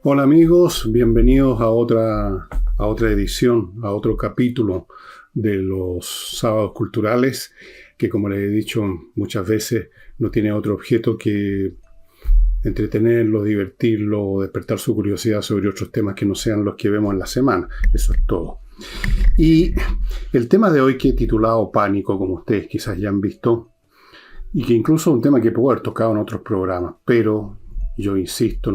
Hola amigos, bienvenidos a otra edición, a otro capítulo de los sábados culturales, que como les he dicho muchas veces, no tiene otro objeto que entretenerlo, divertirlo, despertar su curiosidad sobre otros temas que no sean los que vemos en la semana. Eso es todo. Y el tema de hoy que he titulado Pánico, como ustedes quizás ya han visto, y que incluso es un tema que puedo haber tocado en otros programas, pero yo insisto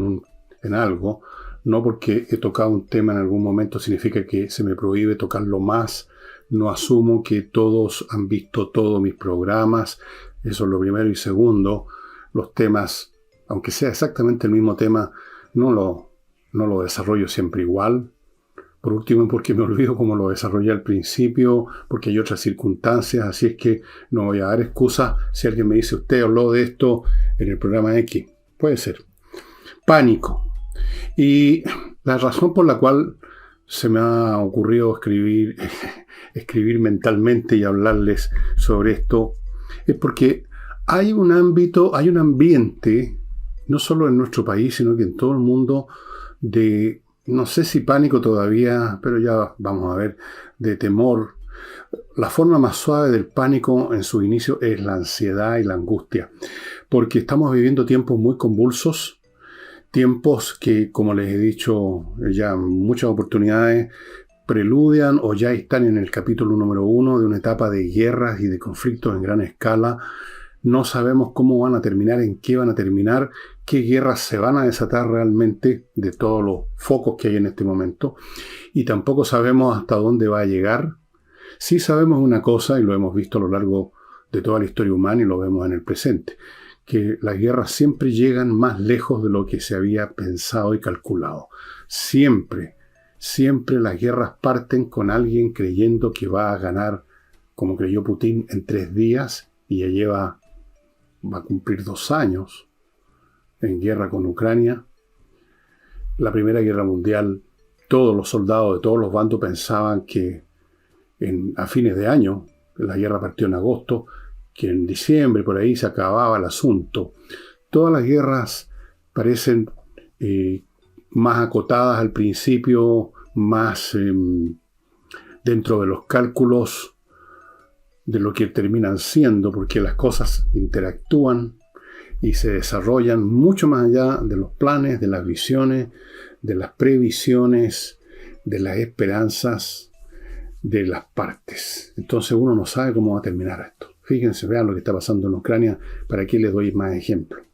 en algo, no porque he tocado un tema en algún momento significa que se me prohíbe tocarlo más, no asumo que todos han visto todos mis programas, eso es lo primero, y segundo, los temas, aunque sea exactamente el mismo tema, no lo desarrollo siempre igual. Por último, porque me olvido cómo lo desarrollé al principio, porque hay otras circunstancias, así es que no voy a dar excusas si alguien me dice, usted habló de esto en el programa X. Puede ser. Pánico. Y la razón por la cual se me ha ocurrido escribir mentalmente y hablarles sobre esto es porque hay un ámbito, hay un ambiente, no solo en nuestro país, sino que en todo el mundo, de no sé si pánico todavía, pero ya vamos a ver, de temor. La forma más suave del pánico en su inicio es la ansiedad y la angustia, porque estamos viviendo tiempos muy convulsos, tiempos que, como les he dicho ya en muchas oportunidades, preludian o ya están en el capítulo número 1 de una etapa de guerras y de conflictos en gran escala. No sabemos cómo van a terminar, en qué van a terminar, qué guerras se van a desatar realmente de todos los focos que hay en este momento. Y tampoco sabemos hasta dónde va a llegar. Sí sabemos una cosa, y lo hemos visto a lo largo de toda la historia humana y lo vemos en el presente, que las guerras siempre llegan más lejos de lo que se había pensado y calculado. Siempre las guerras parten con alguien creyendo que va a ganar, como creyó Putin, en 3 días, y ya va a cumplir 2 años en guerra con Ucrania. La Primera Guerra Mundial, todos los soldados de todos los bandos pensaban que a fines de año, la guerra partió en agosto, que en diciembre por ahí se acababa el asunto. Todas las guerras parecen más acotadas al principio, más dentro de los cálculos de lo que terminan siendo, porque las cosas interactúan y se desarrollan mucho más allá de los planes, de las visiones, de las previsiones, de las esperanzas de las partes. Entonces uno no sabe cómo va a terminar esto. Fíjense, vean lo que está pasando en Ucrania, para que les doy más ejemplos.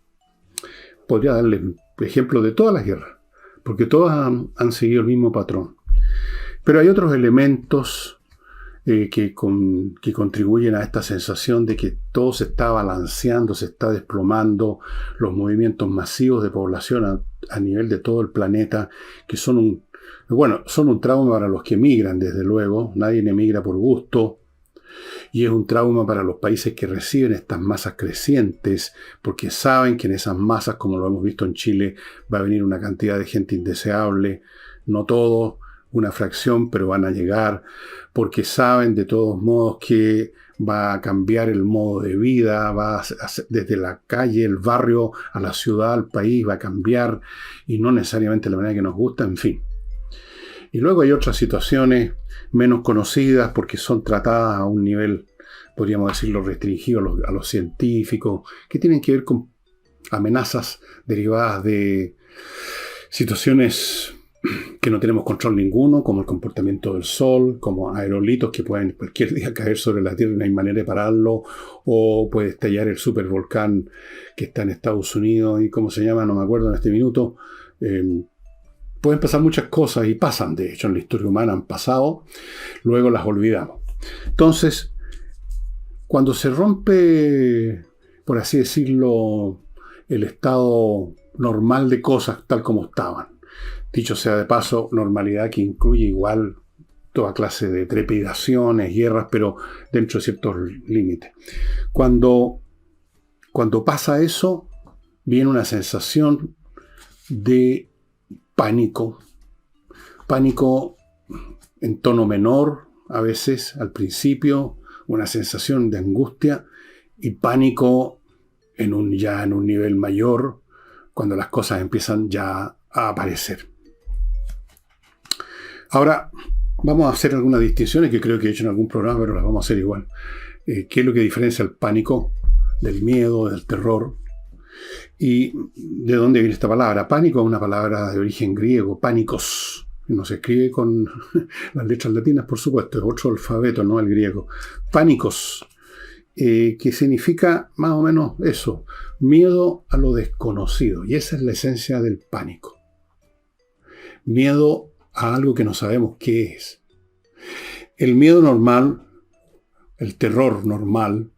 Podría darles ejemplos de todas las guerras, porque todas han seguido el mismo patrón. Pero hay otros elementos que contribuyen a esta sensación de que todo se está balanceando, se está desplomando, los movimientos masivos de población a nivel de todo el planeta, que son un trauma para los que emigran, desde luego. Nadie emigra por gusto. Y es un trauma para los países que reciben estas masas crecientes, porque saben que en esas masas, como lo hemos visto en Chile, va a venir una cantidad de gente indeseable. No todos, una fracción, pero van a llegar, porque saben de todos modos que va a cambiar el modo de vida, desde la calle, el barrio, a la ciudad, al país, va a cambiar, y no necesariamente de la manera que nos gusta, en fin. Y luego hay otras situaciones menos conocidas porque son tratadas a un nivel, podríamos decirlo, restringido a los científicos, que tienen que ver con amenazas derivadas de situaciones que no tenemos control ninguno, como el comportamiento del sol, como aerolitos que pueden cualquier día caer sobre la Tierra y no hay manera de pararlo, o puede estallar el supervolcán que está en Estados Unidos y cómo se llama, no me acuerdo en este minuto. Pueden pasar muchas cosas y pasan, de hecho, en la historia humana han pasado, luego las olvidamos. Entonces, cuando se rompe, por así decirlo, el estado normal de cosas tal como estaban, dicho sea de paso, normalidad que incluye igual toda clase de trepidaciones, guerras, pero dentro de ciertos límites. Cuando pasa eso, viene una sensación de pánico en tono menor, a veces al principio, una sensación de angustia, y pánico ya en un nivel mayor, cuando las cosas empiezan ya a aparecer. Ahora, vamos a hacer algunas distinciones que creo que he hecho en algún programa, pero las vamos a hacer igual. ¿Qué es lo que diferencia el pánico del miedo, del terror? ¿Y de dónde viene esta palabra? Pánico es una palabra de origen griego, pánicos. No se escribe con las letras latinas, por supuesto, es otro alfabeto, no el griego. Pánicos, que significa más o menos eso, miedo a lo desconocido. Y esa es la esencia del pánico. Miedo a algo que no sabemos qué es. El miedo normal, el terror normal,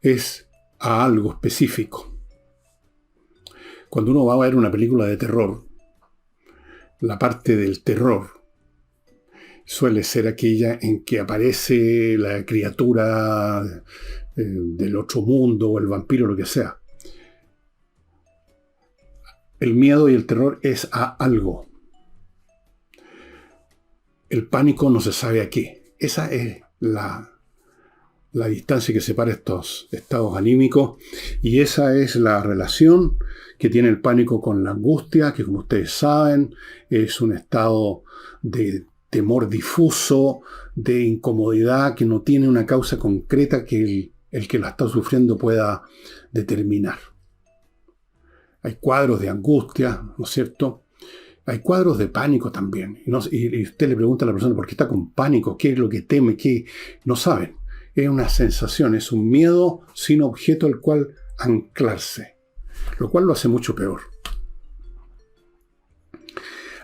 es a algo específico. Cuando uno va a ver una película de terror, la parte del terror suele ser aquella en que aparece la criatura del otro mundo o el vampiro, lo que sea. El miedo y el terror es a algo. El pánico no se sabe a qué. Esa es la distancia que separa estos estados anímicos, y esa es la relación que tiene el pánico con la angustia, que como ustedes saben es un estado de temor difuso, de incomodidad que no tiene una causa concreta que el que la está sufriendo pueda determinar. Hay cuadros de angustia, ¿no es cierto? Hay cuadros de pánico también. Y usted le pregunta a la persona por qué está con pánico, qué es lo que teme, qué no saben. Es una sensación, es un miedo sin objeto al cual anclarse, lo cual lo hace mucho peor.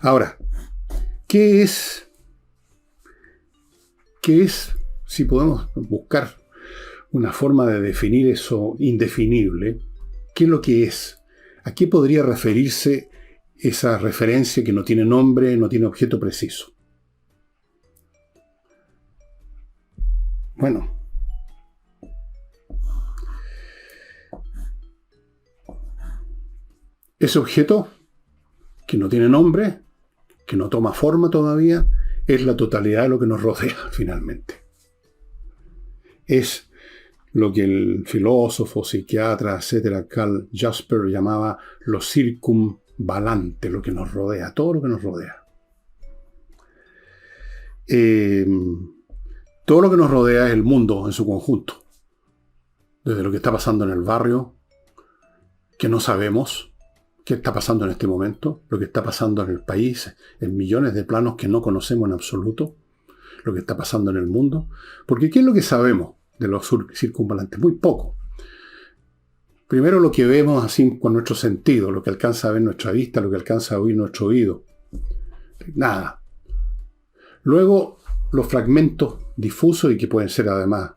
Ahora, ¿qué es, si podemos buscar una forma de definir eso indefinible, qué es lo que es? ¿A qué podría referirse esa referencia que no tiene nombre, no tiene objeto preciso? Bueno, ese objeto, que no tiene nombre, que no toma forma todavía, es la totalidad de lo que nos rodea, finalmente. Es lo que el filósofo, psiquiatra, etcétera, Karl Jasper llamaba lo circunvalante, lo que nos rodea, todo lo que nos rodea. Todo lo que nos rodea es el mundo en su conjunto. Desde lo que está pasando en el barrio, que no sabemos qué está pasando en este momento, lo que está pasando en el país, en millones de planos que no conocemos en absoluto, lo que está pasando en el mundo. Porque ¿qué es lo que sabemos de los circunvalantes? Muy poco. Primero lo que vemos así con nuestro sentido, lo que alcanza a ver nuestra vista, lo que alcanza a oír nuestro oído. Nada. Luego los fragmentos difusos y que pueden ser además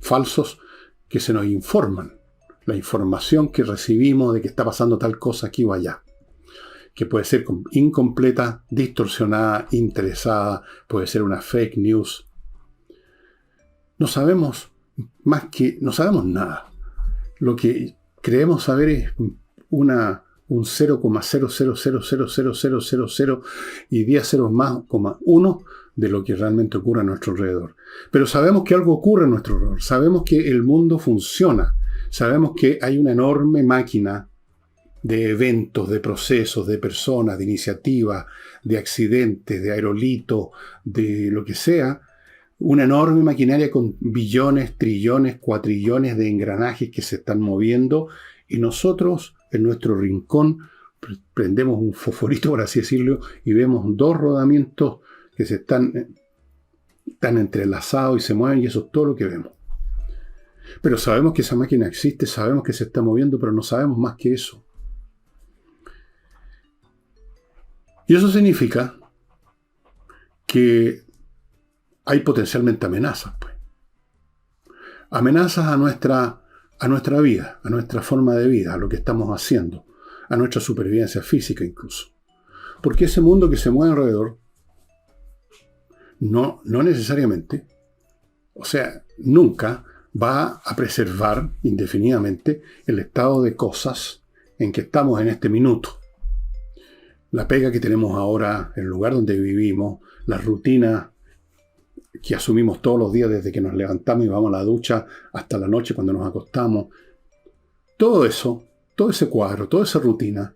falsos, que se nos informan. La información que recibimos de que está pasando tal cosa aquí o allá, que puede ser incompleta, distorsionada, interesada, puede ser una fake news. No sabemos nada. Lo que creemos saber es un 0,0000000 y 10 ceros más, 1 de lo que realmente ocurre a nuestro alrededor. Pero sabemos que algo ocurre a nuestro alrededor, sabemos que el mundo funciona. Sabemos que hay una enorme máquina de eventos, de procesos, de personas, de iniciativas, de accidentes, de aerolitos, de lo que sea. Una enorme maquinaria con billones, trillones, cuatrillones de engranajes que se están moviendo, y nosotros en nuestro rincón prendemos un fosforito, por así decirlo, y vemos dos rodamientos que se están entrelazados y se mueven, y eso es todo lo que vemos. Pero sabemos que esa máquina existe, sabemos que se está moviendo, pero no sabemos más que eso. Y eso significa que hay potencialmente amenazas, pues. Amenazas a nuestra vida, a nuestra forma de vida, a lo que estamos haciendo, a nuestra supervivencia física incluso. Porque ese mundo que se mueve alrededor, no necesariamente, o sea, nunca va a preservar indefinidamente el estado de cosas en que estamos en este minuto. La pega que tenemos ahora, el lugar donde vivimos, las rutinas que asumimos todos los días desde que nos levantamos y vamos a la ducha hasta la noche cuando nos acostamos. Todo eso, todo ese cuadro, toda esa rutina,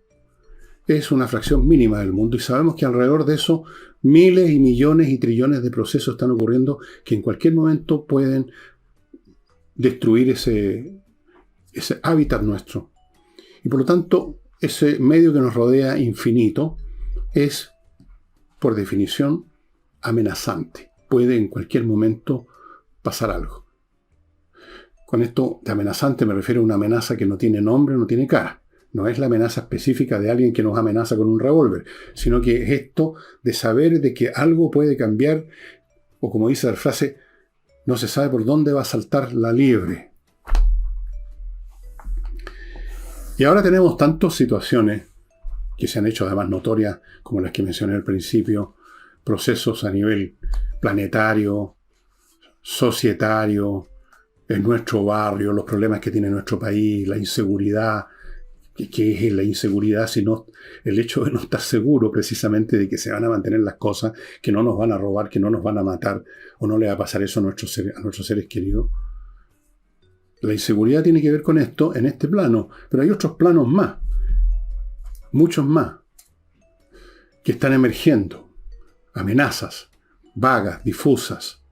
es una fracción mínima del mundo y sabemos que alrededor de eso miles y millones y trillones de procesos están ocurriendo que en cualquier momento pueden destruir ese hábitat nuestro. Y por lo tanto, ese medio que nos rodea infinito es, por definición, amenazante. Puede en cualquier momento pasar algo. Con esto de amenazante me refiero a una amenaza que no tiene nombre, no tiene cara. No es la amenaza específica de alguien que nos amenaza con un revólver, sino que es esto de saber de que algo puede cambiar, o como dice la frase, no se sabe por dónde va a saltar la liebre. Y ahora tenemos tantas situaciones que se han hecho además notorias, como las que mencioné al principio, procesos a nivel planetario, societario, en nuestro barrio, los problemas que tiene nuestro país, la inseguridad. ¿Qué es la inseguridad? Sino el hecho de no estar seguro precisamente de que se van a mantener las cosas, que no nos van a robar, que no nos van a matar, o no le va a pasar eso a nuestros seres queridos. La inseguridad tiene que ver con esto en este plano, pero hay otros planos más, muchos más, que están emergiendo. Amenazas, vagas, difusas.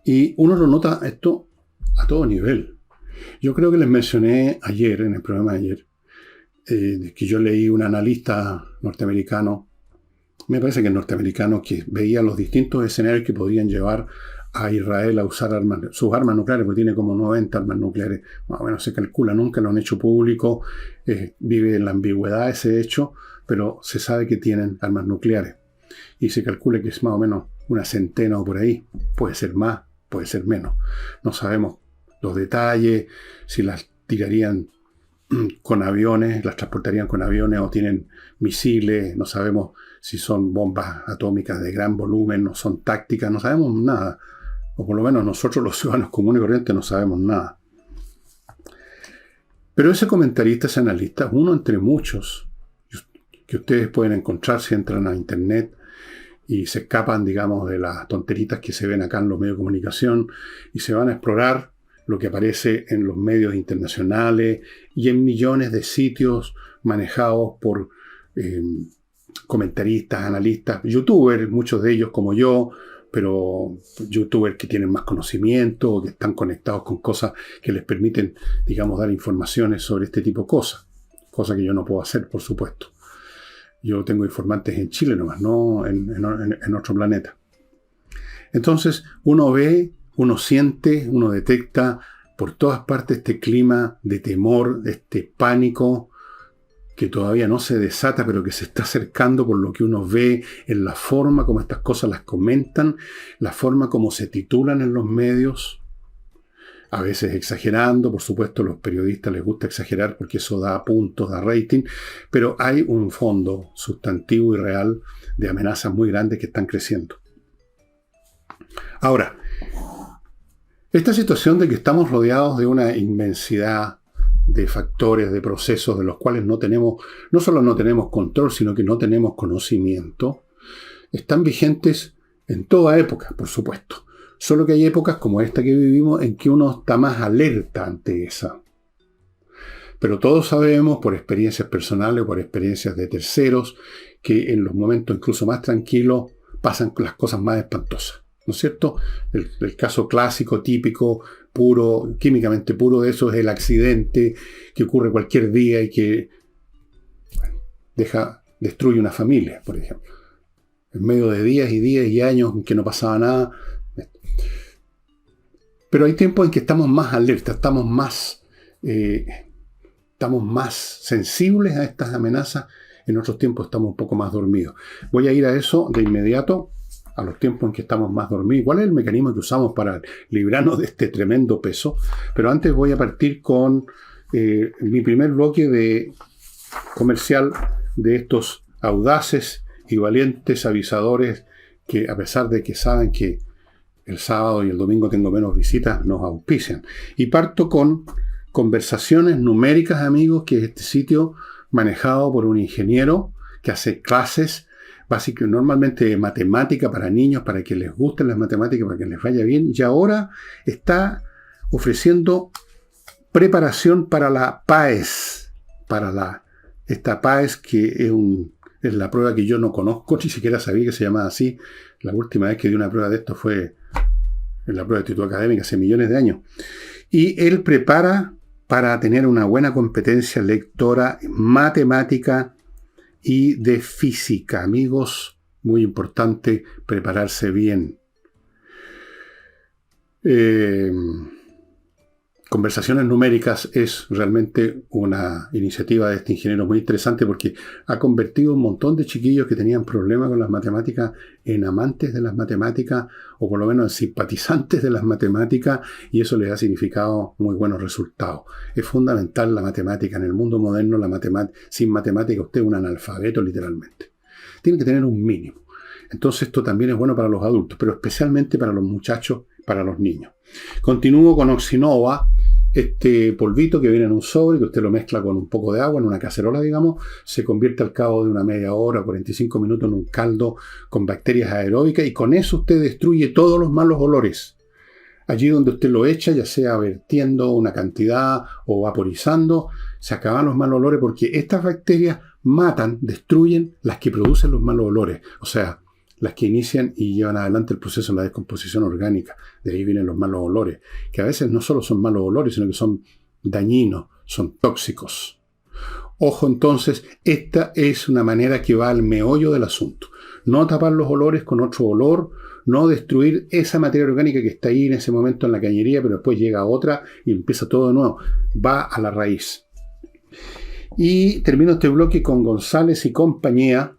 Y uno lo nota esto a todo nivel. Yo creo que les mencioné ayer, en el programa de ayer, que yo leí un analista norteamericano, me parece que es norteamericano, que veía los distintos escenarios que podían llevar a Israel a usar sus armas nucleares, porque tiene como 90 armas nucleares, más o menos se calcula, nunca lo han hecho público, vive en la ambigüedad ese hecho, pero se sabe que tienen armas nucleares. Y se calcula que es más o menos una centena o por ahí, puede ser más, puede ser menos. No sabemos los detalles, si las tirarían con aviones, las transportarían con aviones o tienen misiles, no sabemos si son bombas atómicas de gran volumen, no son tácticas, no sabemos nada. O por lo menos nosotros los ciudadanos comunes y corrientes no sabemos nada. Pero ese comentarista, ese analista, uno entre muchos que ustedes pueden encontrar si entran a internet y se escapan, digamos, de las tonteritas que se ven acá en los medios de comunicación y se van a explorar lo que aparece en los medios internacionales y en millones de sitios manejados por comentaristas, analistas, youtubers, muchos de ellos como yo, pero youtubers que tienen más conocimiento o que están conectados con cosas que les permiten, digamos, dar informaciones sobre este tipo de cosas. Cosa que yo no puedo hacer, por supuesto. Yo tengo informantes en Chile nomás, no en otro planeta. Entonces, uno ve, uno siente, uno detecta por todas partes este clima de temor, este pánico que todavía no se desata, pero que se está acercando por lo que uno ve en la forma como estas cosas las comentan, la forma como se titulan en los medios, a veces exagerando, por supuesto a los periodistas les gusta exagerar porque eso da puntos, da rating, pero hay un fondo sustantivo y real de amenazas muy grandes que están creciendo. Ahora, esta situación de que estamos rodeados de una inmensidad de factores, de procesos de los cuales no solo no tenemos control, sino que no tenemos conocimiento, están vigentes en toda época, por supuesto. Solo que hay épocas como esta que vivimos en que uno está más alerta ante esa. Pero todos sabemos, por experiencias personales, por experiencias de terceros, que en los momentos incluso más tranquilos pasan las cosas más espantosas. ¿No es cierto? El caso clásico, típico, puro, químicamente puro de eso es el accidente que ocurre cualquier día y que destruye una familia, por ejemplo. En medio de días y años en que no pasaba nada. Pero hay tiempos en que estamos más alertas, estamos más sensibles a estas amenazas. En otros tiempos estamos un poco más dormidos. Voy a ir a eso de inmediato, a los tiempos en que estamos más dormidos. ¿Cuál es el mecanismo que usamos para librarnos de este tremendo peso? Pero antes voy a partir con mi primer bloque de comercial de estos audaces y valientes avisadores que, a pesar de que saben que el sábado y el domingo tengo menos visitas, nos auspician. Y parto con Conversaciones Numéricas, amigos, que es este sitio manejado por un ingeniero que hace clases básicamente, normalmente de matemática para niños, para que les gusten las matemáticas, para que les vaya bien, y ahora está ofreciendo preparación para la PAES, para la esta PAES, que es la prueba que yo no conozco, ni siquiera sabía que se llamaba así. La última vez que di una prueba de esto fue en la prueba de actitud académica hace millones de años. Y él prepara para tener una buena competencia lectora, matemática y de física. Amigos, muy importante prepararse bien. Conversaciones numéricas es realmente una iniciativa de este ingeniero muy interesante porque ha convertido un montón de chiquillos que tenían problemas con las matemáticas en amantes de las matemáticas o por lo menos en simpatizantes de las matemáticas, y eso les ha significado muy buenos resultados. Es fundamental la matemática. En el mundo moderno, sin matemática usted es un analfabeto literalmente. Tiene que tener un mínimo. Entonces esto también es bueno para los adultos, pero especialmente para los muchachos, para los niños. Continúo con Oxinova, este polvito que viene en un sobre, que usted lo mezcla con un poco de agua, en una cacerola, digamos, se convierte al cabo de una media hora, 45 minutos en un caldo con bacterias aeróbicas, y con eso usted destruye todos los malos olores. Allí donde usted lo echa, ya sea vertiendo una cantidad o vaporizando, se acaban los malos olores porque estas bacterias destruyen las que producen los malos olores. O sea, las que inician y llevan adelante el proceso de la descomposición orgánica. De ahí vienen los malos olores, que a veces no solo son malos olores, sino que son dañinos, son tóxicos. Ojo entonces, esta es una manera que va al meollo del asunto. No tapar los olores con otro olor, no destruir esa materia orgánica que está ahí en ese momento en la cañería, pero después llega otra y empieza todo de nuevo. Va a la raíz. Y termino este bloque con González y compañía,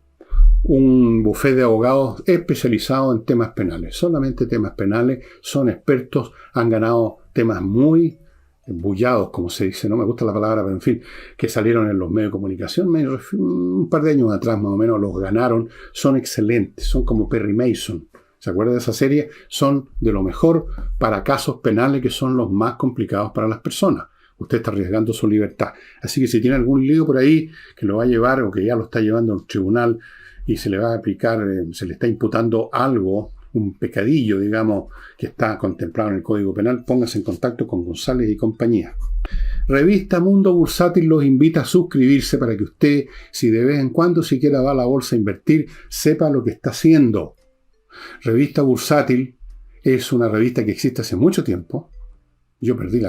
un bufete de abogados especializado en temas penales, solamente temas penales, son expertos, han ganado temas muy bullados, como se dice, no me gusta la palabra, pero en fin, que salieron en los medios de comunicación, un par de años atrás más o menos los ganaron, son excelentes, son como Perry Mason, ¿se acuerda de esa serie? Son de lo mejor para casos penales que son los más complicados para las personas. Usted está arriesgando su libertad. Así que si tiene algún lío por ahí que lo va a llevar o que ya lo está llevando a un tribunal y se le va a aplicar, se le está imputando algo, un pecadillo, digamos, que está contemplado en el Código Penal, póngase en contacto con González y compañía. Revista Mundo Bursátil los invita a suscribirse para que usted, si de vez en cuando siquiera va a la bolsa a invertir, sepa lo que está haciendo. Revista Bursátil es una revista que existe hace mucho tiempo. Yo perdí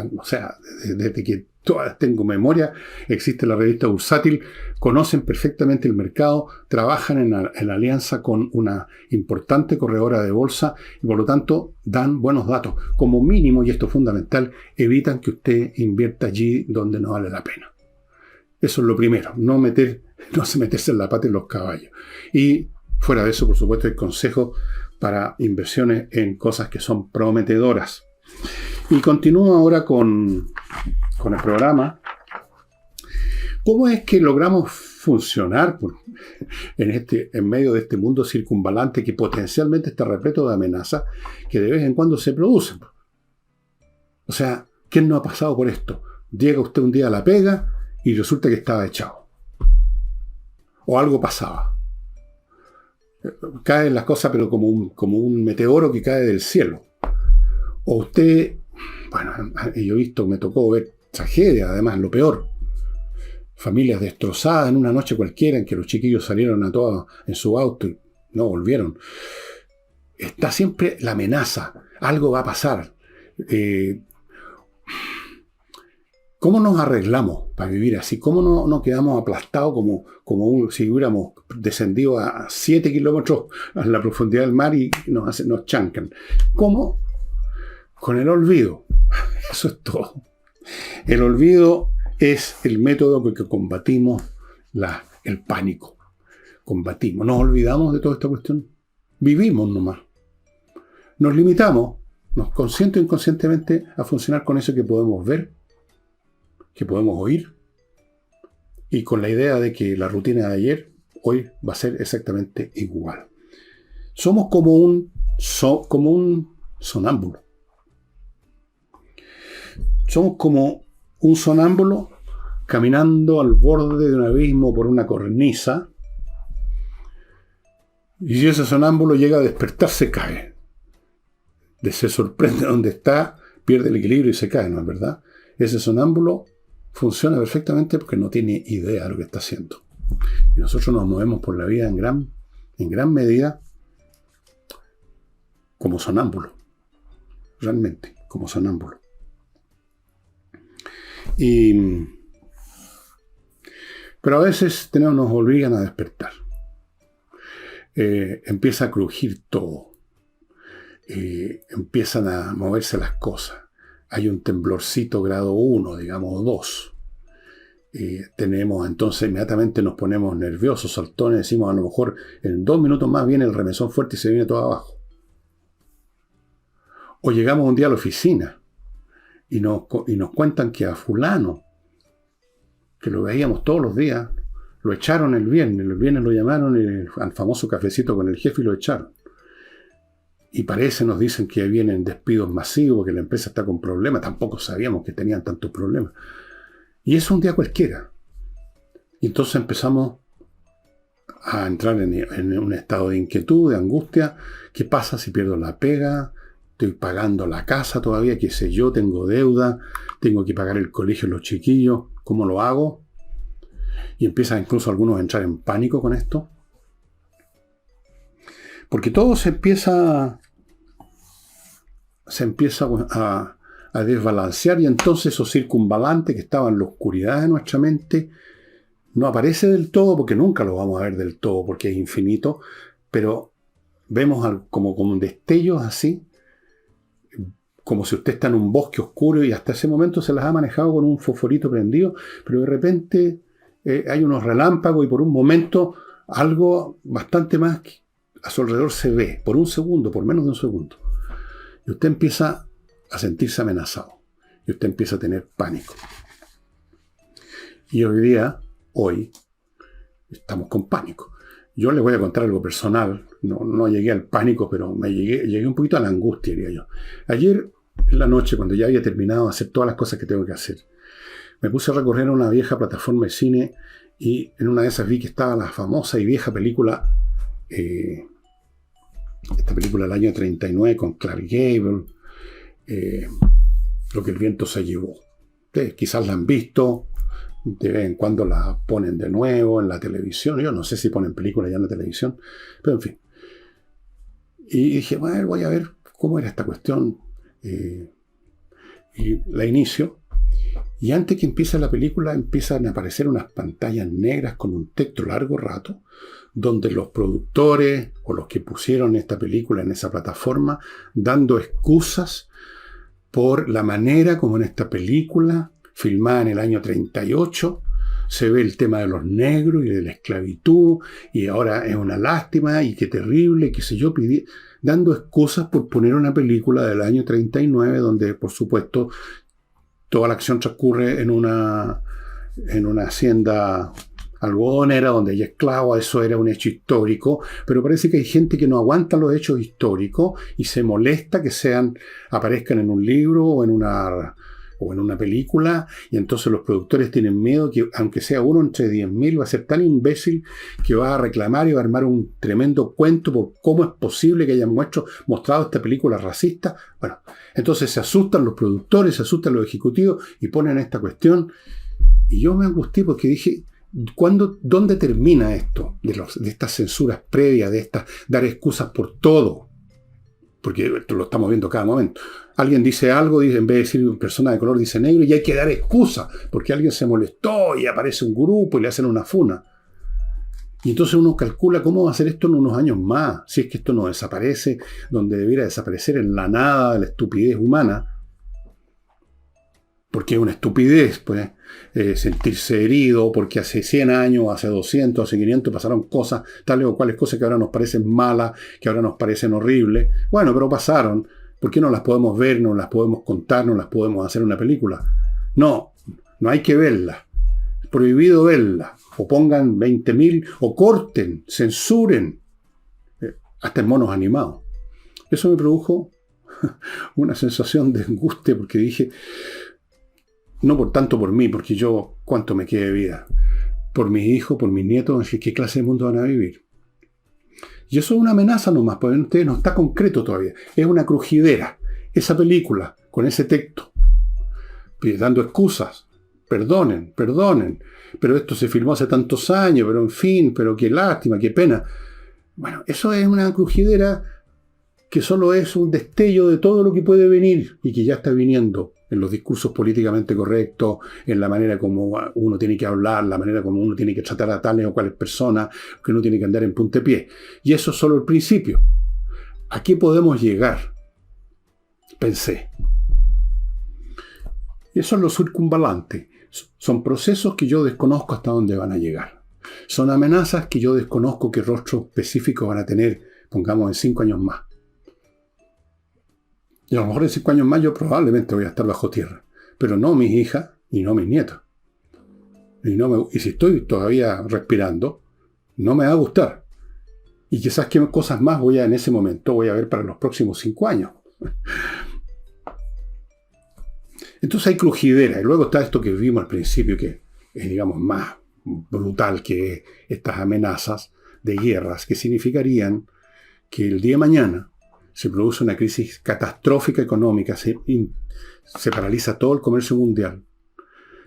desde que tengo memoria, existe la revista Bursátil, conocen perfectamente el mercado, trabajan en alianza con una importante corredora de bolsa y por lo tanto dan buenos datos. Como mínimo, y esto es fundamental, evitan que usted invierta allí donde no vale la pena. Eso es lo primero, no se meterse en la pata en los caballos. Y fuera de eso, por supuesto, hay consejos para inversiones en cosas que son prometedoras. Y continúo ahora con el programa. ¿Cómo es que logramos funcionar en medio de este mundo circunvalante que potencialmente está repleto de amenazas que de vez en cuando se producen? O sea, ¿quién no ha pasado por esto? Llega usted un día a la pega y resulta que estaba echado. O algo pasaba. Caen las cosas, pero como un meteoro que cae del cielo. O usted... Bueno, yo he visto, me tocó ver tragedia, además, lo peor. Familias destrozadas en una noche cualquiera en que los chiquillos salieron a todos en su auto y no volvieron. Está siempre la amenaza, algo va a pasar. ¿Cómo nos arreglamos para vivir así? ¿Cómo no quedamos aplastados como si hubiéramos descendido a 7 kilómetros a la profundidad del mar y nos chancan? ¿Cómo? Con el olvido. Eso es todo. El olvido es el método con que combatimos el pánico. Nos olvidamos de toda esta cuestión. Vivimos nomás. Nos limitamos, consciente o inconscientemente, a funcionar con eso que podemos ver, que podemos oír, y con la idea de que la rutina de ayer, hoy va a ser exactamente igual. Somos como un sonámbulo. Somos como un sonámbulo caminando al borde de un abismo por una cornisa, y si ese sonámbulo llega a despertar, se cae. Se sorprende donde está, pierde el equilibrio y se cae, ¿no es verdad? Ese sonámbulo funciona perfectamente porque no tiene idea de lo que está haciendo. Y nosotros nos movemos por la vida en gran medida como sonámbulos. Realmente, como sonámbulos. Pero a veces nos obligan a despertar. Empieza a crujir todo. Empiezan a moverse las cosas. Hay un temblorcito grado 1, digamos 2. Entonces inmediatamente nos ponemos nerviosos, saltones, decimos a lo mejor en 2 minutos más viene el remesón fuerte y se viene todo abajo. O llegamos un día a la oficina y nos cuentan que a fulano, que lo veíamos todos los días, lo echaron el viernes lo llamaron al famoso cafecito con el jefe y lo echaron. Y nos dicen que vienen despidos masivos, que la empresa está con problemas, tampoco sabíamos que tenían tantos problemas. Y es un día cualquiera. Y entonces empezamos a entrar en un estado de inquietud, de angustia. ¿Qué pasa si pierdo la pega? Estoy pagando la casa todavía, qué sé yo, tengo deuda, tengo que pagar el colegio de los chiquillos, ¿cómo lo hago? Y empiezan incluso algunos a entrar en pánico con esto. Porque todo se empieza a desbalancear y entonces esos circunvalantes que estaban en la oscuridad de nuestra mente no aparece del todo, porque nunca lo vamos a ver del todo, porque es infinito, pero vemos como destellos así, como si usted está en un bosque oscuro y hasta ese momento se las ha manejado con un fosforito prendido, pero de repente hay unos relámpagos y por un momento algo bastante más a su alrededor se ve, por un segundo, por menos de un segundo. Y usted empieza a sentirse amenazado. Y usted empieza a tener pánico. Y hoy, estamos con pánico. Yo les voy a contar algo personal. No llegué al pánico, pero llegué un poquito a la angustia, diría yo. Ayer, en la noche, cuando ya había terminado de hacer todas las cosas que tengo que hacer, me puse a recorrer una vieja plataforma de cine y en una de esas vi que estaba la famosa y vieja película, esta película del año 39 con Clark Gable, Lo que el viento se llevó. Ustedes quizás la han visto, de vez en cuando la ponen de nuevo en la televisión. Yo no sé si ponen películas ya en la televisión, pero en fin. Y dije, bueno, voy a ver cómo era esta cuestión. Y la inicio. Y antes que empiece la película, empiezan a aparecer unas pantallas negras con un texto largo rato, donde los productores o los que pusieron esta película en esa plataforma, dando excusas por la manera como en esta película, filmada en el año 38, se ve el tema de los negros y de la esclavitud, y ahora es una lástima y qué terrible, qué sé yo, dando excusas por poner una película del año 39, donde por supuesto toda la acción transcurre en una hacienda algodonera donde hay esclavos. Eso era un hecho histórico, pero parece que hay gente que no aguanta los hechos históricos y se molesta que aparezcan en un libro o en una película, y entonces los productores tienen miedo que, aunque sea uno entre 10.000, va a ser tan imbécil que va a reclamar y va a armar un tremendo cuento por cómo es posible que hayan mostrado esta película racista. Bueno, entonces se asustan los productores, se asustan los ejecutivos y ponen esta cuestión. Y yo me angustié porque dije, ¿dónde termina esto? De estas censuras previas, de dar excusas por todo. Porque esto lo estamos viendo cada momento. Alguien dice algo, en vez de decir persona de color, dice negro, y hay que dar excusa, porque alguien se molestó y aparece un grupo y le hacen una funa. Y entonces uno calcula cómo va a ser esto en unos años más, si es que esto no desaparece donde debiera desaparecer, en la nada de la estupidez humana. Porque es una estupidez, pues, sentirse herido, porque hace 100 años, hace 200, hace 500 pasaron cosas, tales o cuales cosas que ahora nos parecen malas, que ahora nos parecen horribles. Bueno, pero pasaron. ¿Por qué no las podemos ver, no las podemos contar, no las podemos hacer una película? No hay que verlas. Es prohibido verlas. O pongan 20.000, o corten, censuren, hasta en monos animados. Eso me produjo una sensación de angustia, porque dije, no por tanto por mí, porque yo, ¿cuánto me queda de vida? Por mis hijos, por mis nietos, ¿qué clase de mundo van a vivir? Y eso es una amenaza nomás, porque no está concreto todavía. Es una crujidera. Esa película, con ese texto, dando excusas, perdonen, pero esto se filmó hace tantos años, pero en fin, pero qué lástima, qué pena. Bueno, eso es una crujidera que solo es un destello de todo lo que puede venir y que ya está viniendo en los discursos políticamente correctos, en la manera como uno tiene que hablar, la manera como uno tiene que tratar a tales o cuales personas, que uno tiene que andar en puntapié. Y eso es solo el principio. ¿A qué podemos llegar? Pensé. Y eso es lo circunvalante. Son procesos que yo desconozco hasta dónde van a llegar. Son amenazas que yo desconozco qué rostro específico van a tener, pongamos, en 5 años más. Y a lo mejor en 5 años más yo probablemente voy a estar bajo tierra. Pero no mis hijas y no mis nietos. Y si estoy todavía respirando, no me va a gustar. Y quizás qué cosas más en ese momento voy a ver para los próximos 5 años. Entonces hay crujidera. Y luego está esto que vimos al principio, que es, digamos, más brutal que estas amenazas de guerras, que significarían que el día de mañana se produce una crisis catastrófica económica, se paraliza todo el comercio mundial,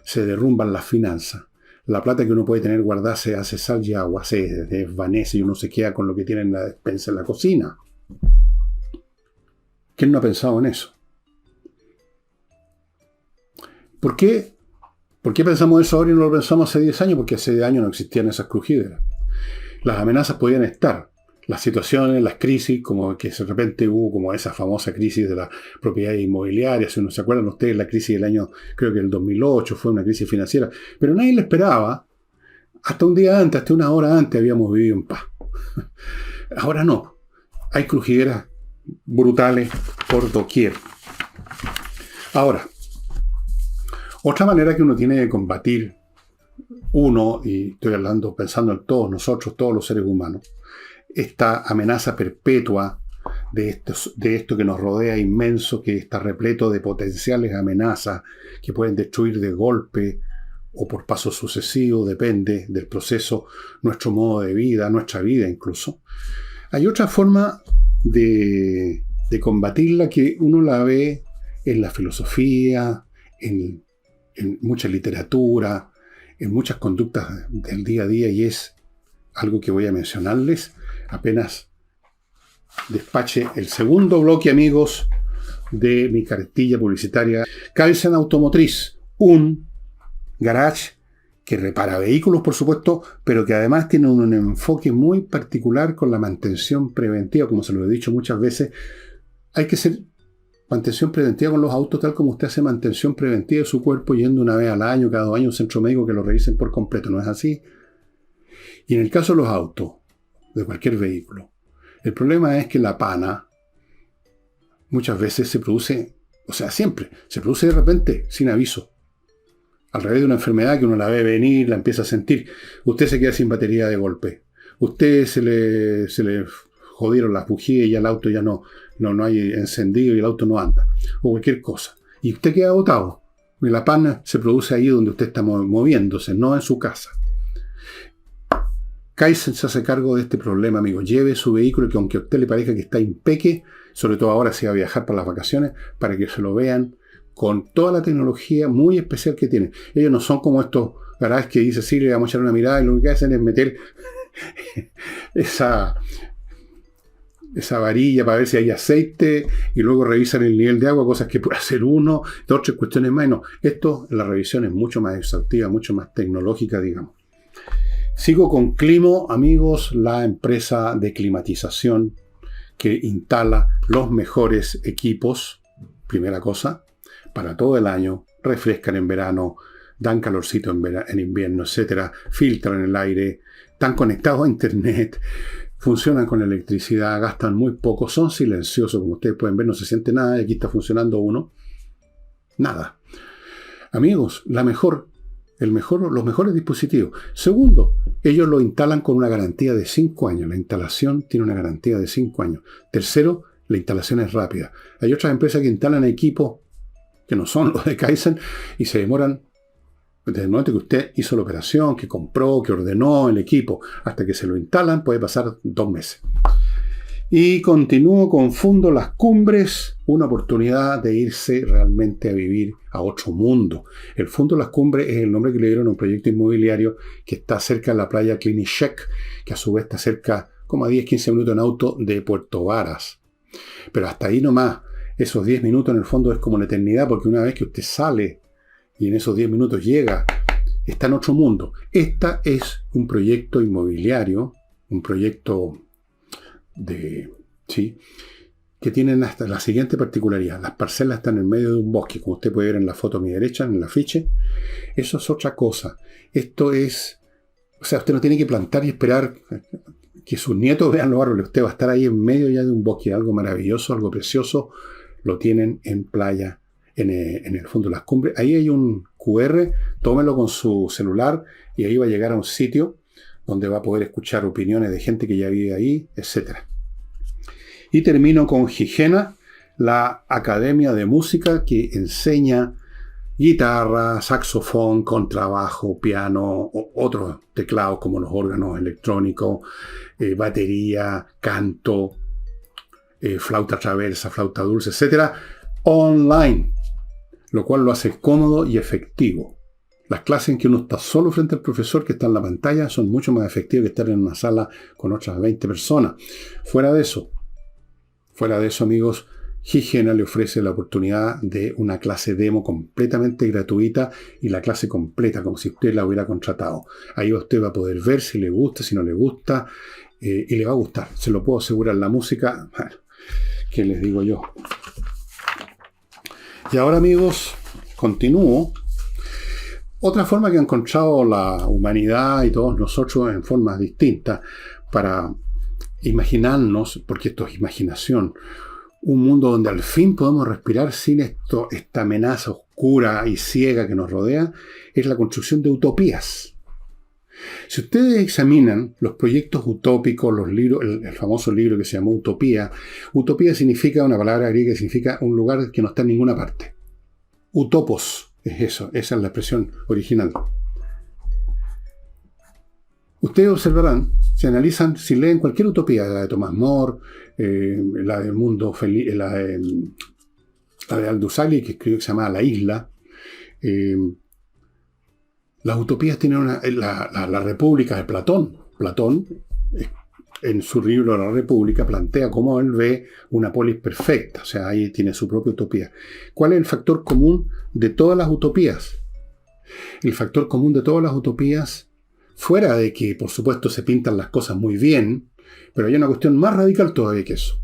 se derrumban las finanzas, la plata que uno puede tener guardada se hace sal y agua, se desvanece y uno se queda con lo que tiene en la despensa en la cocina. ¿Quién no ha pensado en eso? ¿Por qué pensamos eso ahora y no lo pensamos hace 10 años? Porque hace 10 años no existían esas crujideras. Las amenazas podían estar. Las situaciones, las crisis, como que de repente hubo como esa famosa crisis de la propiedad inmobiliaria, si no se acuerdan ustedes, la crisis del año, creo que el 2008, fue una crisis financiera, pero nadie la esperaba. Hasta un día antes, hasta una hora antes habíamos vivido en paz. Ahora no. Hay crujideras brutales por doquier. Ahora, otra manera que uno tiene de combatir y estoy hablando, pensando en todos nosotros, todos los seres humanos, esta amenaza perpetua de esto que nos rodea inmenso, que está repleto de potenciales amenazas que pueden destruir de golpe o por pasos sucesivos, depende del proceso, nuestro modo de vida, nuestra vida incluso. Hay otra forma de combatirla que uno la ve en la filosofía, en mucha literatura, en muchas conductas del día a día, y es algo que voy a mencionarles apenas despache el segundo bloque, amigos, de mi cartilla publicitaria. Kaizen Automotriz, un garage que repara vehículos, por supuesto, pero que además tiene un enfoque muy particular con la mantención preventiva. Como se lo he dicho muchas veces, hay que hacer mantención preventiva con los autos tal como usted hace mantención preventiva de su cuerpo yendo una vez al año, cada 2 años, a un centro médico que lo revisen por completo. ¿No es así? Y en el caso de los autos, de cualquier vehículo, el problema es que la pana muchas veces se produce, siempre, se produce de repente, sin aviso. Al revés de una enfermedad que uno la ve venir, la empieza a sentir. Usted se queda sin batería de golpe. Usted se le jodieron las bujías y el auto ya no hay encendido y el auto no anda. O cualquier cosa. Y usted queda botado. Y la pana se produce ahí donde usted está moviéndose, no en su casa. Kaizen se hace cargo de este problema, amigo. Lleve su vehículo, que aunque a usted le parezca que está impeque, sobre todo ahora si va a viajar para las vacaciones, para que se lo vean con toda la tecnología muy especial que tienen. Ellos no son como estos garajes que dice, sí, le vamos a echar una mirada y lo que hacen es meter esa varilla para ver si hay aceite y luego revisan el nivel de agua, cosas que puede hacer uno, 2 o 3 cuestiones más. No, la revisión es mucho más exhaustiva, mucho más tecnológica, digamos. Sigo con Climo, amigos, la empresa de climatización que instala los mejores equipos, primera cosa, para todo el año, refrescan en verano, dan calorcito en invierno, etc. Filtran el aire, están conectados a internet, funcionan con electricidad, gastan muy poco, son silenciosos, como ustedes pueden ver, no se siente nada, y aquí está funcionando uno. Nada. Amigos, los mejores dispositivos. Segundo, ellos lo instalan con una garantía de 5 años. La instalación tiene una garantía de 5 años. Tercero, la instalación es rápida. Hay otras empresas que instalan equipos que no son los de Kaizen y se demoran desde el momento que usted hizo la operación, que compró, que ordenó el equipo, hasta que se lo instalan, puede pasar 2 meses. Y continúo con Fundo Las Cumbres, una oportunidad de irse realmente a vivir a otro mundo. El Fundo Las Cumbres es el nombre que le dieron a un proyecto inmobiliario que está cerca de la playa Clinichec, que a su vez está cerca, como a 10-15 minutos en auto, de Puerto Varas. Pero hasta ahí nomás, esos 10 minutos en el fondo es como la eternidad, porque una vez que usted sale y en esos 10 minutos llega, está en otro mundo. Esta es un proyecto inmobiliario, un proyecto ¿sí? Que tienen hasta la siguiente particularidad. Las parcelas están en medio de un bosque, como usted puede ver en la foto a mi derecha, en el afiche. Eso es otra cosa. Esto es, o sea, usted no tiene que plantar y esperar que sus nietos vean los árboles. Usted va a estar ahí en medio ya de un bosque, algo maravilloso, algo precioso. Lo tienen en playa, en el Fundo de Las Cumbres. Ahí hay un QR, tómelo con su celular y ahí va a llegar a un sitio donde va a poder escuchar opiniones de gente que ya vive ahí, etc. Y termino con Gigena, la academia de música que enseña guitarra, saxofón, contrabajo, piano, otros teclados como los órganos electrónicos, batería, canto, flauta traversa, flauta dulce, etc. online, lo cual lo hace cómodo y efectivo. Las clases en que uno está solo frente al profesor que está en la pantalla son mucho más efectivas que estar en una sala con otras 20 personas. Fuera de eso, amigos, Gigena le ofrece la oportunidad de una clase demo completamente gratuita y la clase completa, como si usted la hubiera contratado. Ahí usted va a poder ver si le gusta, si no le gusta, y le va a gustar. Se lo puedo asegurar. La música, bueno, ¿qué les digo yo? Y ahora, amigos, continúo. Otra forma que ha encontrado la humanidad y todos nosotros en formas distintas para imaginarnos, porque esto es imaginación, un mundo donde al fin podemos respirar sin esta amenaza oscura y ciega que nos rodea, es la construcción de utopías. Si ustedes examinan los proyectos utópicos, los libros, el famoso libro que se llamó Utopía, utopía significa una palabra griega que significa un lugar que no está en ninguna parte. Utopos. Es eso, esa es la expresión original. Ustedes observarán, si analizan, si leen cualquier utopía, la de Thomas More, la del mundo feliz, la de Aldous Huxley, que escribió, que se llama La Isla, las utopías tienen la República de Platón. Platón, en su libro La República, plantea cómo él ve una polis perfecta. O sea, ahí tiene su propia utopía. ¿Cuál es el factor común de todas las utopías? El factor común de todas las utopías, fuera de que, por supuesto, se pintan las cosas muy bien, pero hay una cuestión más radical todavía que eso.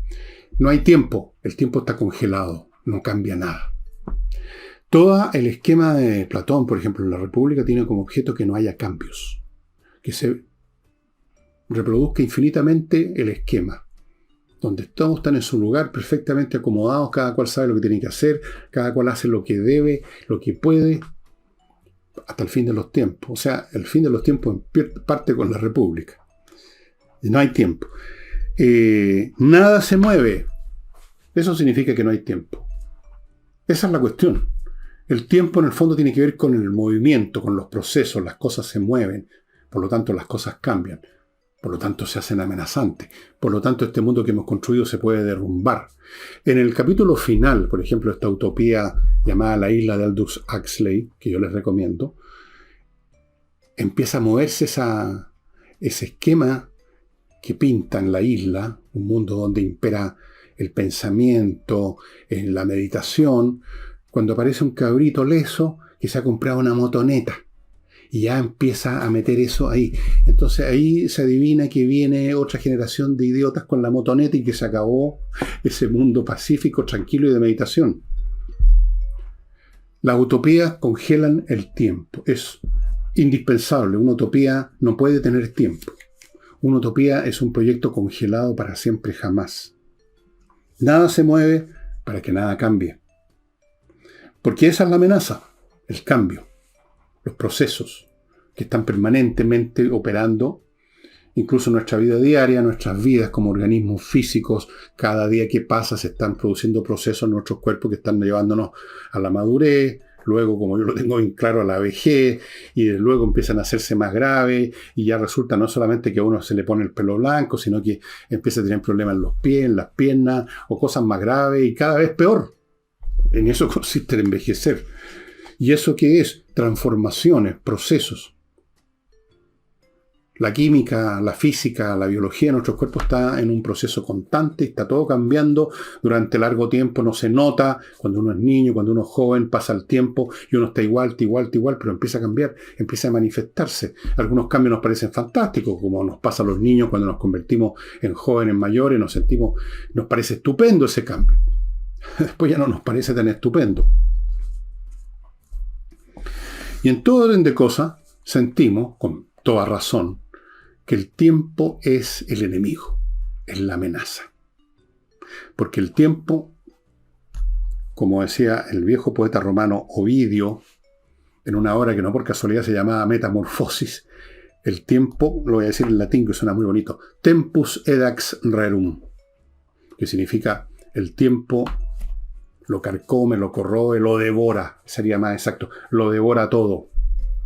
No hay tiempo. El tiempo está congelado. No cambia nada. Todo el esquema de Platón, por ejemplo, en La República, tiene como objeto que no haya cambios. Que se reproduzca infinitamente el esquema, donde todos están en su lugar perfectamente acomodados, cada cual sabe lo que tiene que hacer, cada cual hace lo que debe, lo que puede, hasta el fin de los tiempos. O sea, el fin de los tiempos parte con la República. Y no hay tiempo. Nada se mueve. Eso significa que no hay tiempo. Esa es la cuestión. El tiempo en el fondo tiene que ver con el movimiento, con los procesos, las cosas se mueven, por lo tanto las cosas cambian. Por lo tanto, se hacen amenazantes. Por lo tanto, este mundo que hemos construido se puede derrumbar. En el capítulo final, por ejemplo, esta utopía llamada La Isla de Aldous Huxley, que yo les recomiendo, empieza a moverse ese esquema que pinta en la isla, un mundo donde impera el pensamiento, la meditación, cuando aparece un cabrito leso que se ha comprado una motoneta. Y ya empieza a meter eso ahí. Entonces ahí se adivina que viene otra generación de idiotas con la motoneta y que se acabó ese mundo pacífico, tranquilo y de meditación. Las utopías congelan el tiempo. Es indispensable. Una utopía no puede tener tiempo. Una utopía es un proyecto congelado para siempre, jamás. Nada se mueve para que nada cambie. Porque esa es la amenaza, el cambio. Los procesos que están permanentemente operando, incluso en nuestra vida diaria, nuestras vidas como organismos físicos, cada día que pasa se están produciendo procesos en nuestros cuerpos que están llevándonos a la madurez, luego, como yo lo tengo bien claro, a la vejez, y luego empiezan a hacerse más graves, y ya resulta no solamente que a uno se le pone el pelo blanco, sino que empieza a tener problemas en los pies, en las piernas, o cosas más graves, y cada vez peor. En eso consiste el envejecer. ¿Y eso qué es? Transformaciones, procesos. La química, la física, la biología de nuestros cuerpos está en un proceso constante, está todo cambiando durante largo tiempo, no se nota cuando uno es niño, cuando uno es joven, pasa el tiempo y uno está igual, pero empieza a cambiar, empieza a manifestarse. Algunos cambios nos parecen fantásticos, como nos pasa a los niños cuando nos convertimos en jóvenes mayores, nos parece estupendo ese cambio. Después ya no nos parece tan estupendo. Y en todo orden de cosas sentimos, con toda razón, que el tiempo es el enemigo, es la amenaza. Porque el tiempo, como decía el viejo poeta romano Ovidio, en una obra que no por casualidad se llamaba Metamorfosis, el tiempo, lo voy a decir en latín que suena muy bonito, tempus edax rerum, que significa el tiempo lo carcome, lo corroe, lo devora, sería más exacto, lo devora todo,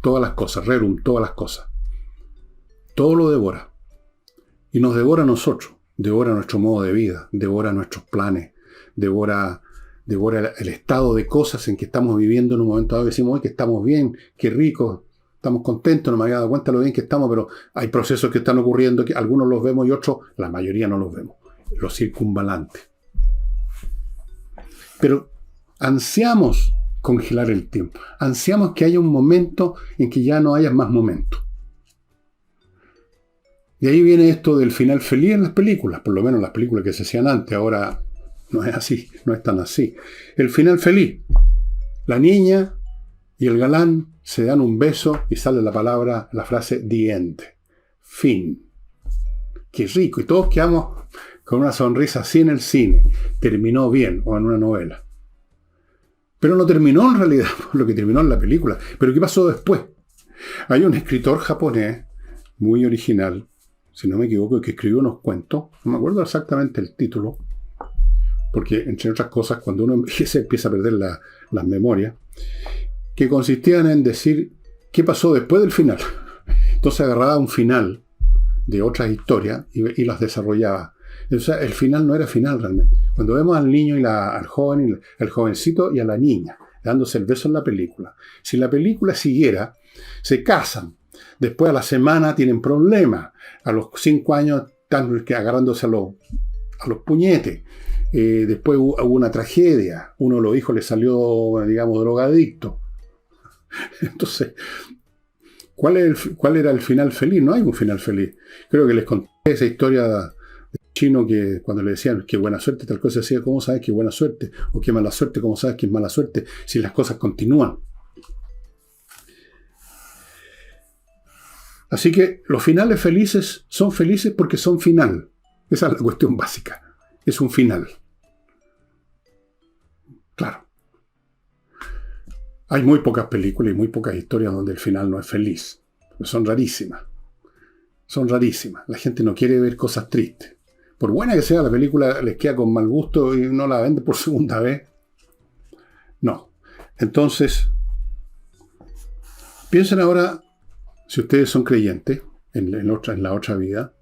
todas las cosas, rerum, todas las cosas. Todo lo devora. Y nos devora a nosotros. Devora nuestro modo de vida. Devora nuestros planes. Devora el estado de cosas en que estamos viviendo en un momento dado. Decimos, que estamos bien, qué rico, estamos contentos, no me había dado cuenta de lo bien que estamos, pero hay procesos que están ocurriendo, que algunos los vemos y otros, la mayoría no los vemos. Los circunvalantes. Pero ansiamos congelar el tiempo. Ansiamos que haya un momento en que ya no haya más momentos. Y ahí viene esto del final feliz en las películas, por lo menos las películas que se hacían antes, ahora no es así, no es tan así. El final feliz. La niña y el galán se dan un beso y sale la frase the end. Fin. Qué rico. Y todos quedamos con una sonrisa así en el cine. Terminó bien, o en una novela. Pero no terminó en realidad lo que terminó en la película. Pero ¿qué pasó después? Hay un escritor japonés muy original, si no me equivoco, que escribió unos cuentos, no me acuerdo exactamente el título, porque entre otras cosas, cuando uno envejece empieza a perder las memorias, que consistían en decir qué pasó después del final. Entonces agarraba un final de otras historias y las desarrollaba. O sea, el final no era final realmente. Cuando vemos al niño y al joven, el jovencito y a la niña, dándose el beso en la película, si la película siguiera, se casan. Después a la semana tienen problemas. A los 5 años están agarrándose a los puñetes. Después hubo una tragedia. Uno de los hijos le salió, digamos, drogadicto. Entonces, ¿cuál era el final feliz? No hay un final feliz. Creo que les conté esa historia de chino que cuando le decían que buena suerte, tal cosa, decía, ¿cómo sabes que buena suerte? O qué mala suerte, ¿cómo sabes que es mala suerte? Si las cosas continúan. Así que los finales felices son felices porque son final. Esa es la cuestión básica. Es un final. Claro. Hay muy pocas películas y muy pocas historias donde el final no es feliz. Son rarísimas. Son rarísimas. La gente no quiere ver cosas tristes. Por buena que sea la película, les queda con mal gusto y no la vende por segunda vez. No. Entonces, piensen ahora, si ustedes son creyentes en la otra vida,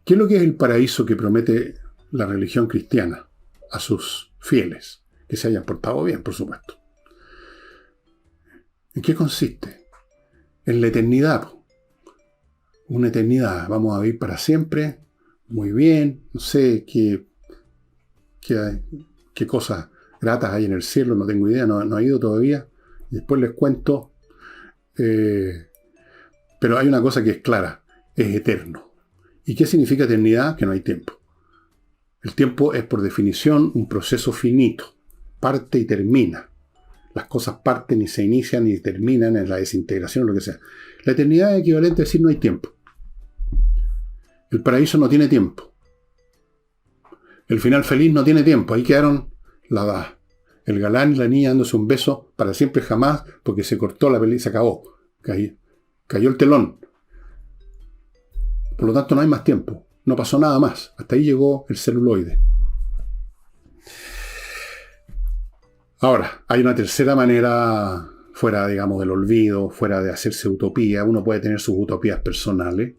¿qué es lo que es el paraíso que promete la religión cristiana a sus fieles? Que se hayan portado bien, por supuesto. ¿En qué consiste? En la eternidad. Una eternidad. Vamos a vivir para siempre, muy bien, no sé qué cosas gratas hay en el cielo, no tengo idea, no he ido todavía. Después les cuento. Pero hay una cosa que es clara, es eterno. ¿Y qué significa eternidad? Que no hay tiempo. El tiempo es por definición un proceso finito, parte y termina. Las cosas parten y se inician y terminan en la desintegración o lo que sea. La eternidad es equivalente a decir no hay tiempo. El paraíso no tiene tiempo. El final feliz no tiene tiempo. Ahí quedaron el galán y la niña dándose un beso para siempre jamás porque se cortó la película y se acabó. Cayó el telón. Por lo tanto, no hay más tiempo. No pasó nada más. Hasta ahí llegó el celuloide. Ahora, hay una tercera manera, fuera, digamos, del olvido, fuera de hacerse utopía. Uno puede tener sus utopías personales.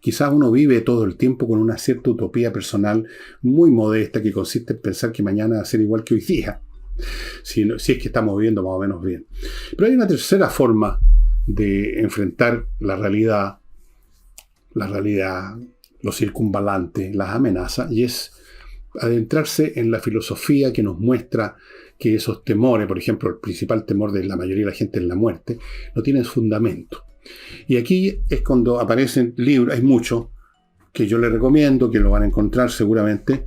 Quizás uno vive todo el tiempo con una cierta utopía personal muy modesta que consiste en pensar que mañana va a ser igual que hoy día. Si es que estamos viviendo más o menos bien. Pero hay una tercera forma de enfrentar la realidad, lo circunvalante, las amenazas, y es adentrarse en la filosofía que nos muestra que esos temores, por ejemplo, el principal temor de la mayoría de la gente es la muerte, no tienen fundamento. Y aquí es cuando aparecen libros, hay muchos que yo les recomiendo, que lo van a encontrar seguramente,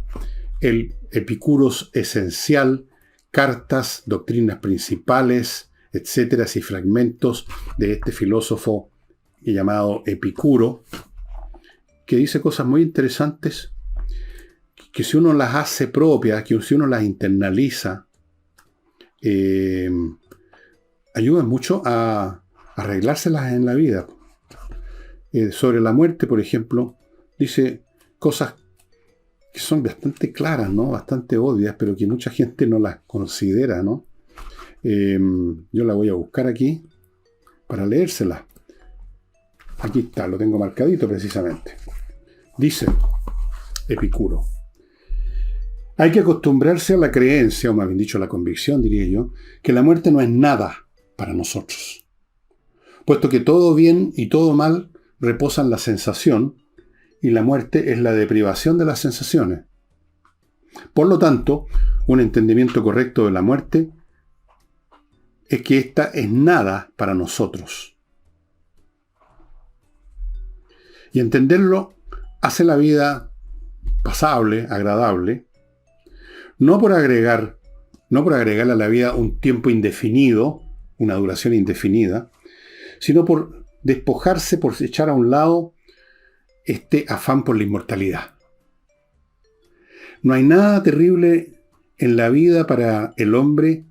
el Epicuros Esencial, Cartas, Doctrinas Principales, etcétera, y fragmentos de este filósofo llamado Epicuro, que dice cosas muy interesantes, que si uno las hace propias, que si uno las internaliza, ayudan mucho a arreglárselas en la vida. Sobre la muerte, por ejemplo, dice cosas que son bastante claras, ¿no? Bastante obvias, pero que mucha gente no las considera, ¿no? Yo la voy a buscar aquí para leérselas. Aquí está, lo tengo marcadito precisamente. Dice Epicuro: hay que acostumbrarse a la creencia, o más bien dicho, a la convicción, diría yo, que la muerte no es nada para nosotros, puesto que todo bien y todo mal reposan la sensación, y la muerte es la deprivación de las sensaciones. Por lo tanto, un entendimiento correcto de la muerte es que ésta es nada para nosotros. Y entenderlo hace la vida pasable, agradable, no por agregarle a la vida un tiempo indefinido, una duración indefinida, sino por despojarse, por echar a un lado este afán por la inmortalidad. No hay nada terrible en la vida para el hombre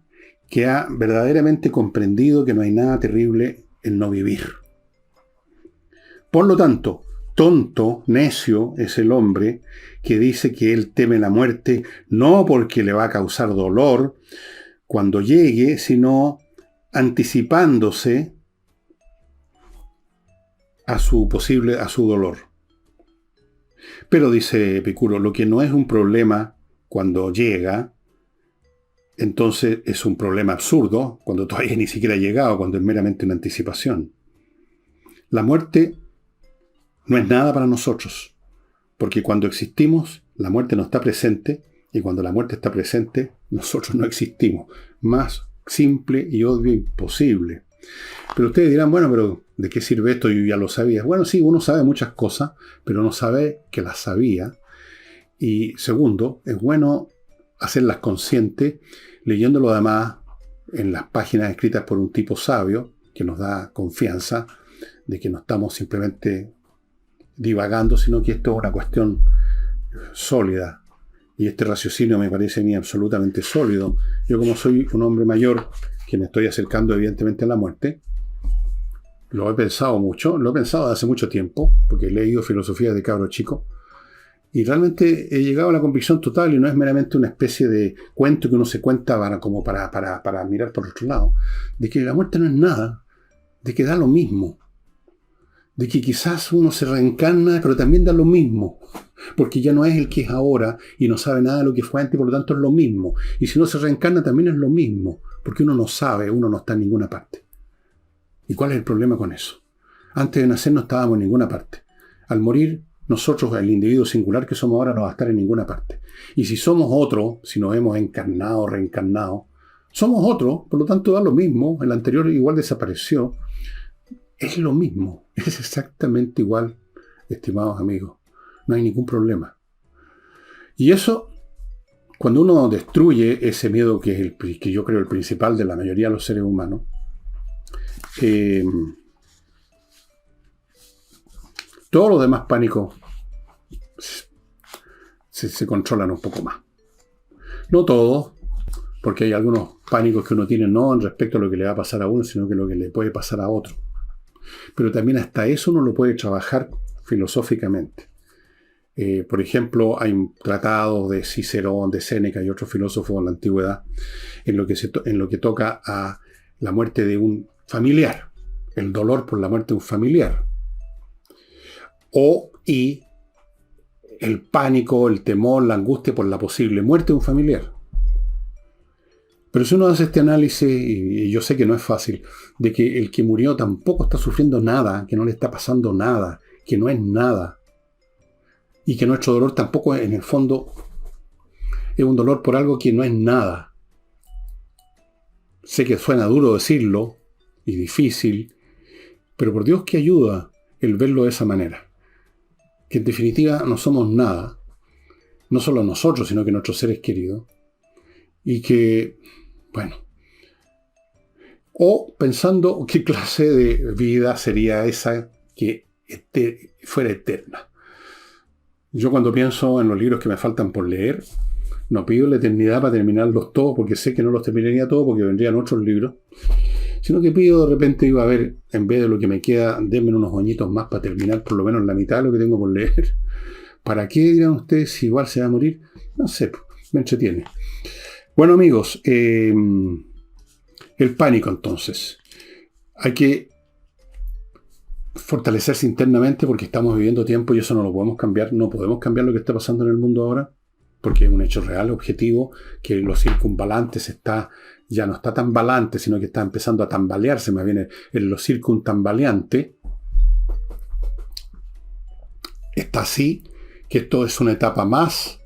que ha verdaderamente comprendido que no hay nada terrible en no vivir. Por lo tanto, tonto, necio es el hombre que dice que él teme la muerte no porque le va a causar dolor cuando llegue, sino anticipándose a su dolor. Pero dice Epicuro, lo que no es un problema cuando llega, entonces es un problema absurdo cuando todavía ni siquiera ha llegado, cuando es meramente una anticipación. La muerte no es nada para nosotros, porque cuando existimos, la muerte no está presente, y cuando la muerte está presente, nosotros no existimos. Más simple y obvio imposible. Pero ustedes dirán, bueno, pero ¿de qué sirve esto? Yo ya lo sabía. Bueno, sí, uno sabe muchas cosas, pero no sabe que las sabía. Y segundo, es bueno hacerlas conscientes, leyéndolo además en las páginas escritas por un tipo sabio, que nos da confianza de que no estamos simplemente divagando, sino que esto es una cuestión sólida. Y este raciocinio me parece a mí absolutamente sólido. Yo, como soy un hombre mayor, que me estoy acercando evidentemente a la muerte, lo he pensado mucho, lo he pensado desde hace mucho tiempo, porque he leído filosofía de cabro chico, y realmente he llegado a la convicción total, y no es meramente una especie de cuento que uno se cuenta para mirar por otro lado, de que la muerte no es nada, de que da lo mismo, de que quizás uno se reencarna, pero también da lo mismo, porque ya no es el que es ahora y no sabe nada de lo que fue antes, por lo tanto es lo mismo. Y si uno se reencarna también es lo mismo, porque uno no sabe, uno no está en ninguna parte. ¿Y cuál es el problema con eso? Antes de nacer no estábamos en ninguna parte. Al morir, nosotros, el individuo singular que somos ahora, no va a estar en ninguna parte. Y si somos otro, si nos hemos encarnado, reencarnado, somos otro, por lo tanto da lo mismo, el anterior igual desapareció. Es lo mismo, es exactamente igual, estimados amigos. No hay ningún problema. Y eso, cuando uno destruye ese miedo que es que yo creo el principal de la mayoría de los seres humanos, todos los demás pánicos se controlan un poco más. No todos, porque hay algunos pánicos que uno tiene no en respecto a lo que le va a pasar a uno, sino que lo que le puede pasar a otro. Pero también hasta eso uno lo puede trabajar filosóficamente. Por ejemplo, hay un tratado de Cicerón, de Séneca y otros filósofos de la antigüedad en lo que toca a la muerte de un familiar, el dolor por la muerte de un familiar, y el pánico, el temor, la angustia por la posible muerte de un familiar. Pero si uno hace este análisis, y yo sé que no es fácil, de que el que murió tampoco está sufriendo nada, que no le está pasando nada, que no es nada, y que nuestro dolor tampoco en el fondo es un dolor por algo que no es nada. Sé que suena duro decirlo y difícil, pero por Dios que ayuda el verlo de esa manera. Que en definitiva no somos nada, no solo nosotros, sino que nuestros seres queridos. Y que, bueno, o pensando qué clase de vida sería esa que fuera eterna. Yo cuando pienso en los libros que me faltan por leer, no pido la eternidad para terminarlos todos, porque sé que no los terminaría todos, porque vendrían otros libros, sino que pido de repente, iba a ver, en vez de lo que me queda, denme unos añitos más para terminar por lo menos la mitad de lo que tengo por leer. ¿Para qué, dirán ustedes, si igual se va a morir? No sé, me entretiene. Bueno, amigos, el pánico entonces. Hay que fortalecerse internamente porque estamos viviendo tiempo y eso no lo podemos cambiar. No podemos cambiar lo que está pasando en el mundo ahora porque es un hecho real, objetivo, que los circunvalantes ya no está tan balante, sino que está empezando a tambalearse, más bien en lo circuntambaleante. Está así, que esto es una etapa más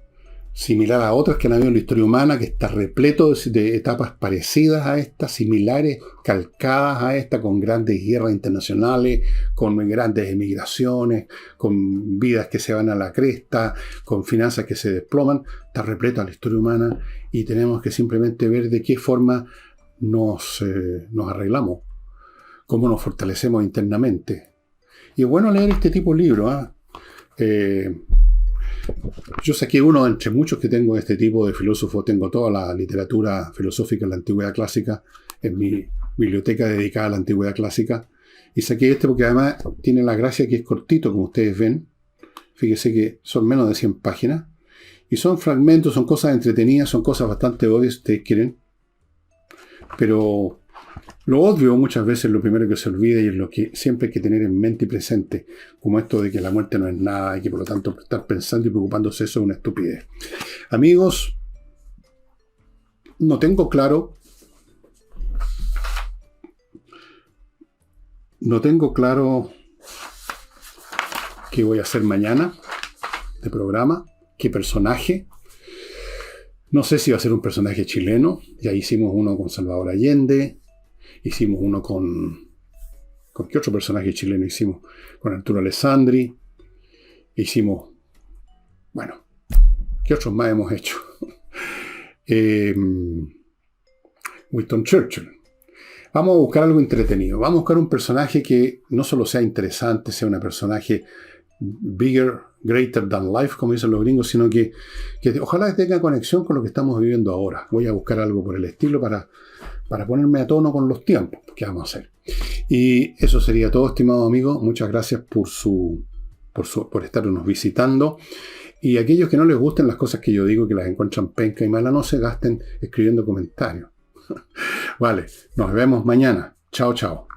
similar a otras que han habido en la historia humana, que está repleto de etapas parecidas a esta, similares, calcadas a esta, con grandes guerras internacionales, con grandes emigraciones, con vidas que se van a la cresta, con finanzas que se desploman. Está repleta la historia humana y tenemos que simplemente ver de qué forma nos arreglamos, cómo nos fortalecemos internamente. Y es bueno leer este tipo de libros, yo saqué uno entre muchos que tengo de este tipo de filósofos. Tengo toda la literatura filosófica de la antigüedad clásica en mi biblioteca dedicada a la antigüedad clásica. Y saqué este porque además tiene la gracia que es cortito, como ustedes ven. Fíjense que son menos de 100 páginas. Y son fragmentos, son cosas entretenidas, son cosas bastante obvias si ustedes quieren. Pero lo obvio muchas veces es lo primero que se olvida y es lo que siempre hay que tener en mente y presente, como esto de que la muerte no es nada y que por lo tanto estar pensando y preocupándose eso es una estupidez. Amigos, no tengo claro qué voy a hacer mañana de programa, qué personaje. No sé si va a ser un personaje chileno. Ya hicimos uno con Salvador Allende. Hicimos uno con ¿qué otro personaje chileno hicimos? Con Arturo Alessandri. Hicimos, bueno, ¿qué otros más hemos hecho? Winston Churchill. Vamos a buscar algo entretenido. Vamos a buscar un personaje que no solo sea interesante, sea un personaje bigger, greater than life, como dicen los gringos, sino que ojalá tenga conexión con lo que estamos viviendo ahora. Voy a buscar algo por el estilo para ponerme a tono con los tiempos. ¿Qué vamos a hacer? Y eso sería todo, estimado amigo. Muchas gracias por estarnos visitando. Y aquellos que no les gusten las cosas que yo digo, que las encuentran penca y mala, no se gasten escribiendo comentarios. Vale, nos vemos mañana. Chao, chao.